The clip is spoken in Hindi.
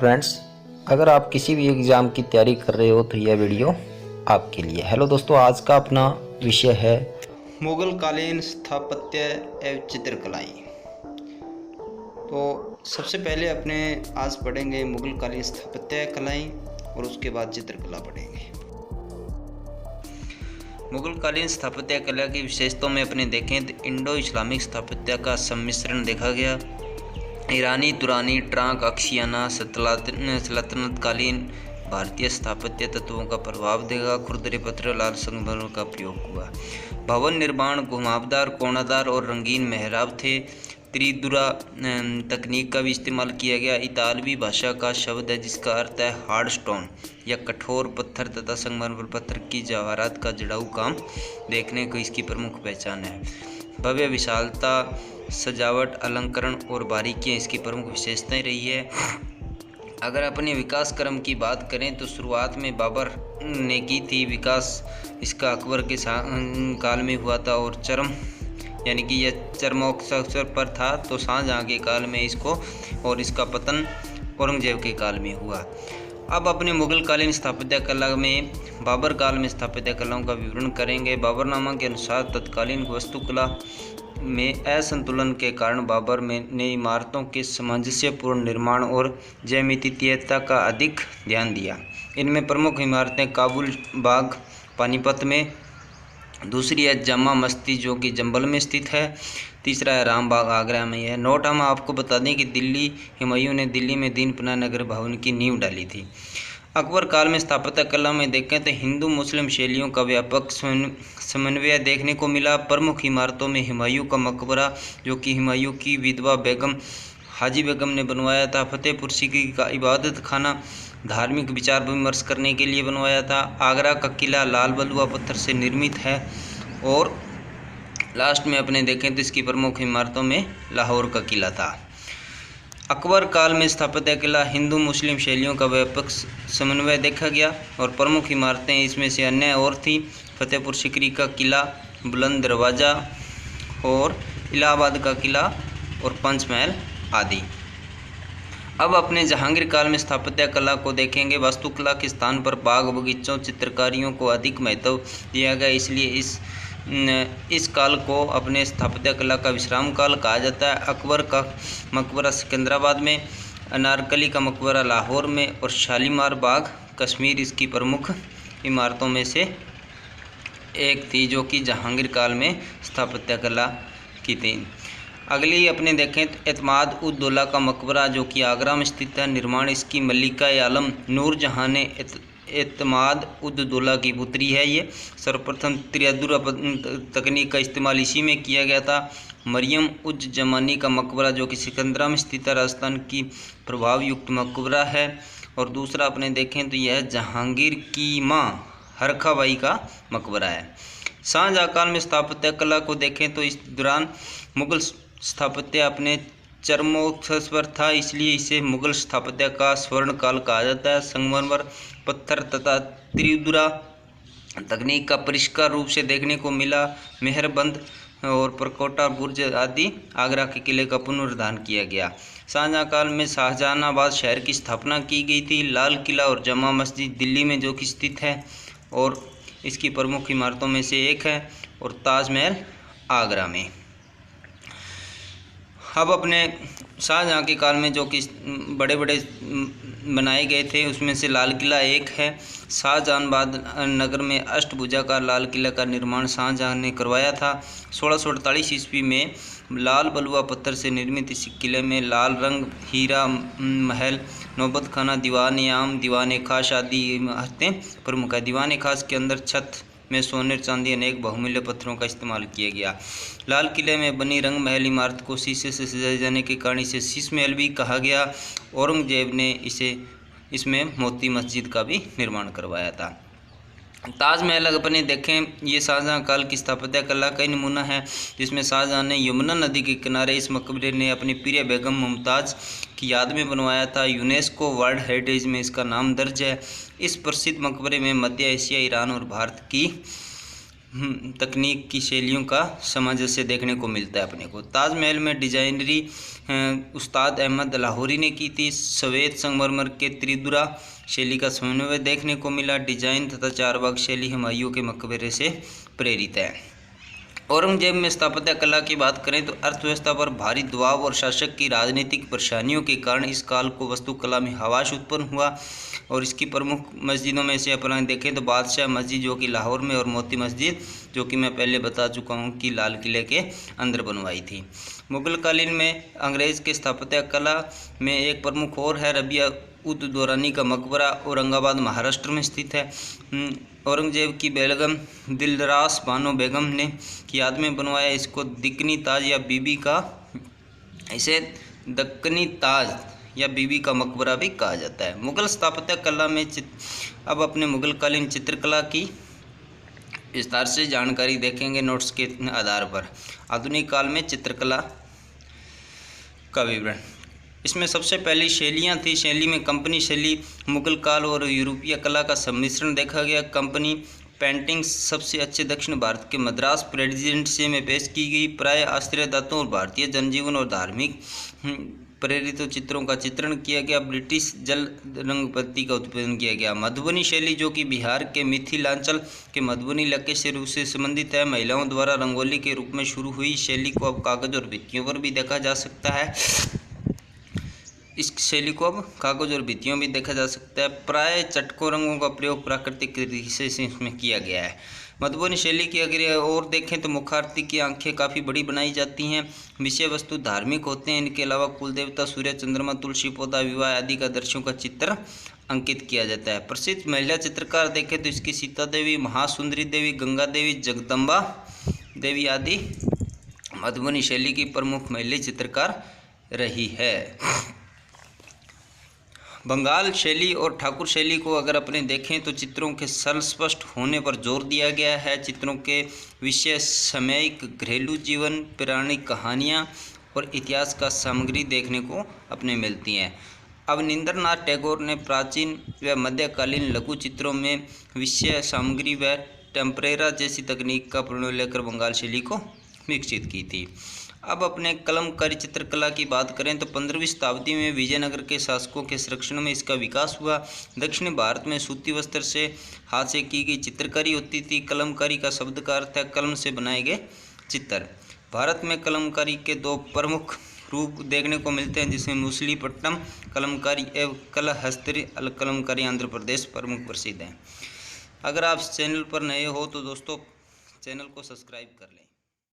फ्रेंड्स, अगर आप किसी भी एग्ज़ाम की तैयारी कर रहे हो तो यह वीडियो आपके लिए। हेलो दोस्तों, आज का अपना विषय है मुगल कालीन स्थापत्य एवं चित्रकलाएं। तो सबसे पहले अपने आज पढ़ेंगे मुगल कालीन स्थापत्य कलाएं और उसके बाद चित्रकला पढ़ेंगे। मुगल कालीन स्थापत्य कला की विशेषताओं में अपने देखें तो इंडो इस्लामिक स्थापत्य का सम्मिश्रण देखा गया। ईरानी, तुरानी, ट्रांक, अक्सियाना, सल्तनत कालीन भारतीय स्थापत्य तत्वों का प्रभाव देगा। खुरदरे पत्थर, लाल संगमरमर का प्रयोग हुआ। भवन निर्माण घुमावदार, कोणादार और रंगीन मेहराब थे। त्रिधुरा तकनीक का भी इस्तेमाल किया गया। इतालवी भाषा का शब्द है जिसका अर्थ है हार्ड स्टोन या कठोर पत्थर तथा संगमरमर पत्थर की जवाहरात का जड़ाऊ काम देखने को इसकी प्रमुख पहचान है। भव्य विशालता, सजावट, अलंकरण और बारीकियां इसकी प्रमुख विशेषताएं रही है। अगर अपने विकास क्रम की बात करें तो शुरुआत में बाबर ने की थी। विकास इसका अकबर के काल में हुआ था और यानी कि यह चरमोत्कर्ष पर था। तो शाहजहाँ के काल में इसको और इसका पतन औरंगजेब के काल में हुआ। अब अपने मुगल कालीन स्थापत्य कला में बाबर काल में स्थापत्य कलाओं का विवरण करेंगे। बाबरनामा के अनुसार तत्कालीन वास्तुकला में असंतुलन के कारण बाबर ने इमारतों के सामंजस्यपूर्ण निर्माण और ज्यामितीयता का अधिक ध्यान दिया। इनमें प्रमुख इमारतें काबुल बाग पानीपत में, दूसरी है जामा मस्जिद जो कि जंबल में स्थित है, तीसरा है राम बाग आगरा में है। नोट हम आपको बता दें कि हुमायूं ने दिल्ली में दीन पनाह नगर भवन की नींव डाली थी। अकबर काल में स्थापत्य कला में देखें तो हिंदू मुस्लिम शैलियों का व्यापक समन्वय देखने को मिला। प्रमुख इमारतों में हुमायूं का मकबरा जो कि हुमायूं की विधवा बेगम हाजी बेगम ने बनवाया था। फतेहपुर सीकरी का इबादत खाना धार्मिक विचार विमर्श करने के लिए बनवाया था। आगरा का किला लाल बलुआ पत्थर से निर्मित है। और लास्ट में अपने देखें तो इसकी प्रमुख इमारतों में लाहौर का किला था। अकबर काल में स्थापत्य कला हिंदू मुस्लिम शैलियों का व्यापक समन्वय देखा गया और प्रमुख इमारतें इसमें से अन्य और थी फतेहपुर सीकरी का किला, बुलंद दरवाज़ा और इलाहाबाद का किला और पंचमहल आदि। अब अपने जहांगीर काल में स्थापत्य कला को देखेंगे। वास्तुकला के स्थान पर बाग बगीचों चित्रकारियों को अधिक महत्व दिया गया, इसलिए इस काल को अपने स्थापत्य कला का विश्राम काल कहा जाता है। अकबर का मकबरा सिकंदराबाद में, अनारकली का मकबरा लाहौर में और शालीमार बाग कश्मीर इसकी प्रमुख इमारतों में से एक थी जो कि जहांगीर काल में स्थापत्य कला की थी। अगली अपने देखें तो एतमाद उद दौला का मकबरा जो कि आगरा में स्थित है। निर्माण इसकी मल्लिका आलम नूरजहाँ ने एतमाद उद दौला की पुत्री है। ये सर्वप्रथम त्रिधुरा तकनीक का इस्तेमाल इसी में किया गया था। मरियम उज जमानी का मकबरा जो कि सिकंदरा में स्थित है, राजस्थान की प्रभाव युक्त मकबरा है। और दूसरा अपने देखें तो यह जहांगीर की माँ हरखाबाई का मकबरा है। शाहजहाँ काल में स्थापत्य कला को देखें तो इस दौरान मुगल स्थापत्य अपने चरमोत्कर्ष पर था, इसलिए इसे मुगल स्थापत्य का स्वर्ण काल कहा जाता है। संगमरमर पत्थर तथा त्रिधुरा तकनीक का परिष्कार रूप से देखने को मिला। मेहरबंद और परकोटा बुर्ज आदि आगरा के किले का पुनरुद्धार किया गया। शाहजहाँ काल में शाहजहानाबाद शहर की स्थापना की गई थी। लाल किला और जामा मस्जिद दिल्ली में जो कि स्थित है और इसकी प्रमुख इमारतों में से एक है, और ताजमहल आगरा में। अब अपने शाहजहाँ के काल में जो कि बड़े बड़े बनाए गए थे उसमें से लाल किला एक है। शाहजहानाबाद नगर में अष्टभुजाकार लाल किला का निर्माण शाहजहाँ ने करवाया था। 1648 ईस्वी में लाल बलुआ पत्थर से निर्मित इस किले में लाल रंग, हीरा महल, नौबत खाना, दीवान आम, दीवान खास आदि इमारतें प्रमुख है। दीवान खास के अंदर छत में सोने चांदी अनेक बहुमूल्य पत्थरों का इस्तेमाल किया गया। लाल किले में बनी रंग महल इमारत को शीशे से सजाए जाने के कारण इसे शीश महल भी कहा गया। औरंगजेब ने इसमें मोती मस्जिद का भी निर्माण करवाया था। ताजमहल अगर अपने देखें, ये शाहजहाँ काल की स्थापत्य कला का नमूना है जिसमें शाहजहाँ ने यमुना नदी के किनारे इस मकबरे ने अपनी प्रिय बेगम मुमताज़ की याद में बनवाया था। यूनेस्को वर्ल्ड हेरिटेज में इसका नाम दर्ज है। इस प्रसिद्ध मकबरे में मध्य एशिया, ईरान और भारत की तकनीक की शैलियों का सामंजस्य देखने को मिलता है अपने को। ताजमहल में डिजाइनरी उस्ताद अहमद लाहौरी ने की थी। श्वेत संगमरमर के त्रिधुरा शैली का समन्वय देखने को मिला। डिजाइन तथा चारबाग शैली हुमायूं के मकबरे से प्रेरित है। औरंगजेब में स्थापत्य कला की बात करें तो अर्थव्यवस्था पर भारी दबाव और शासक की राजनीतिक परेशानियों के कारण इस काल को वास्तुकला में हवास उत्पन्न हुआ। और इसकी प्रमुख मस्जिदों में से अपन देखें तो बादशाह मस्जिद जो कि लाहौर में, और मोती मस्जिद जो कि मैं पहले बता चुका हूँ कि लाल किले के अंदर बनवाई थी। मुगल कालीन में अंग्रेज़ के स्थापत्य कला में एक प्रमुख और है रबिया उद दौरानी का मकबरा, औरंगाबाद महाराष्ट्र में स्थित है। औरंगजेब की बेगम दिलरास बानो बेगम ने की याद में बनवाया। इसको दक्कनी ताज या बीबी का इसे दक्कनी ताज या बीबी का मकबरा भी कहा जाता है। मुगल स्थापत्य कला में अब अपने मुगल कालीन चित्रकला की विस्तार से जानकारी देखेंगे नोट्स के आधार पर। आधुनिक काल में चित्रकला का विवरण। इसमें सबसे पहली शैलियाँ थी। शैली में कंपनी शैली, मुगल काल और यूरोपीय कला का सम्मिश्रण देखा गया। कंपनी पेंटिंग सबसे अच्छे दक्षिण भारत के मद्रास प्रेसिडेंसी में पेश की गई। प्राय आश्रय धातुओं और भारतीय जनजीवन और धार्मिक प्रेरित चित्रों का चित्रण किया गया। ब्रिटिश जल रंग पत्ती का उत्पादन किया गया। मधुबनी शैली जो कि बिहार के मिथिलांचल के मधुबनी इलाके से रूप से संबंधित है, महिलाओं द्वारा रंगोली के रूप में शुरू हुई शैली को अब कागज और भित्तियों पर भी देखा जा सकता है। इस शैली को अब कागज और भित्तियों भी देखा जा सकता है। प्राय चटकों रंगों का प्रयोग प्राकृतिक तरीके से इसमें किया गया है। मधुबनी शैली की अगर और देखें तो मुखारती की आंखें काफ़ी बड़ी बनाई जाती हैं। विषय वस्तु धार्मिक होते हैं। इनके अलावा कुल देवता, सूर्य, चंद्रमा, तुलसी पौधा, विवाह आदि का दृश्यों का चित्र अंकित किया जाता है। प्रसिद्ध महिला चित्रकार देखें तो इसकी सीता देवी, महासुंदरी देवी, गंगा देवी, जगदम्बा देवी आदि मधुबनी शैली की प्रमुख महिला चित्रकार रही है। बंगाल शैली और ठाकुर शैली को अगर अपने देखें तो चित्रों के सरल स्पष्ट होने पर जोर दिया गया है। चित्रों के विषय सामयिक घरेलू जीवन, पौराणिक कहानियाँ और इतिहास का सामग्री देखने को अपने मिलती हैं। अवनींद्रनाथ टैगोर ने प्राचीन व मध्यकालीन लघु चित्रों में विषय सामग्री व टेम्परेरा जैसी तकनीक का प्रयोग लेकर बंगाल शैली को विकसित की थी। अब अपने कलमकारी चित्रकला की बात करें तो 15वीं शताब्दी में विजयनगर के शासकों के संरक्षण में इसका विकास हुआ। दक्षिण भारत में सूती वस्त्र से हाथ से की गई चित्रकारी होती थी। कलमकारी का शब्द का अर्थ है कलम से बनाए गए चित्र। भारत में कलमकारी के दो प्रमुख रूप देखने को मिलते हैं, जिसमें मुसलीपट्टनम कलमकारी एवं कलहस्त्री कलमकारी आंध्र प्रदेश प्रमुख प्रसिद्ध हैं। अगर आप चैनल पर नए हो तो दोस्तों चैनल को सब्सक्राइब कर लें।